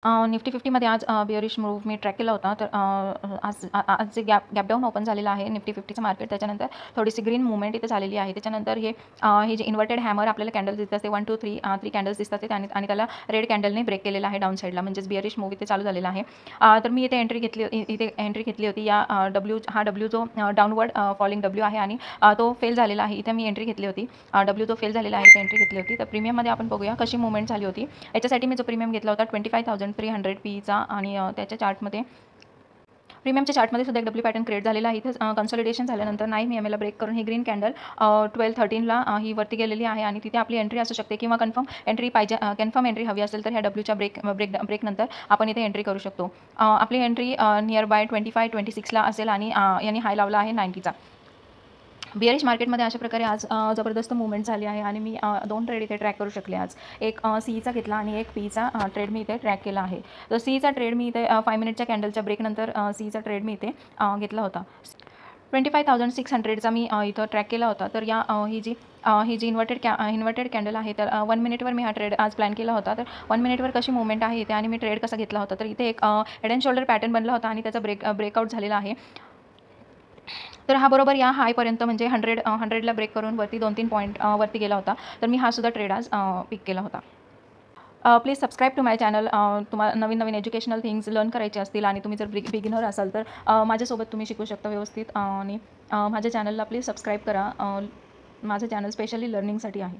Nifty 50मध्ये आज bearish move मी track केला होता. तर आज जे गॅप डाऊन ओपन झालेलं आहे निफ्टी 50चं मार्केट, त्याच्यानंतर थोडीशी ग्रीन मूव्हमेंट इथे झालेली आहे. त्याच्यानंतर हे जे इन्व्हर्टेड हॅमर आपल्याला कॅन्डल्स दिसतात ते 1 2 3 कॅन्डल्स दिसतात ते आणि त्याला रेड कॅन्डलने ब्रेक केलेलं आहे डाऊन साईडला, म्हणजेच बिअरिश मूव्ह इथे चालू झालेला आहे. तर मी इथे एंट्री घेतली होती या डब्ल्यू जो डाऊनवर्ड फॉलिंग डब्ल्यू आहे आणि तो फेल झालेला आहे. इथे मी एंट्री घेतली होती. डब्ल्यू तो फेल झालेला आहे, इथे एंट्री घेतली होती. तर प्रीमियममध्ये आपण बघूया कशी मूव्हमेंट झाली होती. याच्यासाठी मी जो प्रीमियम घेतला होता 25,300 पीचा आणि त्याच्या चार्टमध्ये प्रीमियमच्या चार्टमध्ये सुद्धा एक डब्ल्यू पॅटर्न क्रिएट झालेला आहे. इथे कन्सॉलिडेशन झाल्यानंतर 9 EMAला ब्रेक करून ही ग्रीन कॅन्डल 12-13ला ही वरती गेलेली आहे आणि तिथे आपली एंट्री असू शकते किंवा कन्फर्म एंट्री हवी असेल तर ह्या डब्ल्यूच्या ब्रेकनंतर आपण इथे एंट्री करू शकतो. आपली एंट्री नियर बाय 25-26ला असेल आणि यांनी हाय लावला आहे 90चा. बिअरिश मार्केटमध्ये अशा प्रकारे आज जबरदस्त मूव्हमेंट झाली आहे आणि मी 2 ट्रेड इथे ट्रॅक करू शकले आज. एक सीईचा घेतला आणि एक पीचा ट्रेड मी इथे ट्रॅक केला आहे. तर सीईचा ट्रेड मी इथे 5 मिनिटच्या कॅन्डलच्या ब्रेकनंतर सीईचा ट्रेड मी इथे घेतला होता. 25,600चा मी इथं ट्रॅक केला होता. तर ही जी इन्व्हर्टेड कॅन्डल आहे, तर 1 मिनिटवर मी हा ट्रेड आज प्लॅन केला होता. तर 1 मिनिटवर कशी मूव्हमेंट आहे इथे आणि मी ट्रेड कसा घेतला होता. तर इथे एक हेड अँड शोल्डर पॅटर्न बनला होता आणि त्याचा ब्रेकआउट झालेला आहे. तर हा बरोबर या हायपर्यंत म्हणजे 100ला ब्रेक करून वरती 2-3 पॉईंट वरती गेला होता. तर मी हा सुद्धा ट्रेड आज पिक केला होता. Please subscribe to my channel. तुम्हाला नवीन एज्युकेशनल थिंग्स लर्न करायचे असतील आणि तुम्ही जर बिगिनर असाल तर माझ्यासोबत तुम्ही शिकू शकता व्यवस्थित आणि माझ्या चॅनलला प्लीज सबस्क्राईब करा. माझं चॅनल स्पेशली लर्निंगसाठी आहे.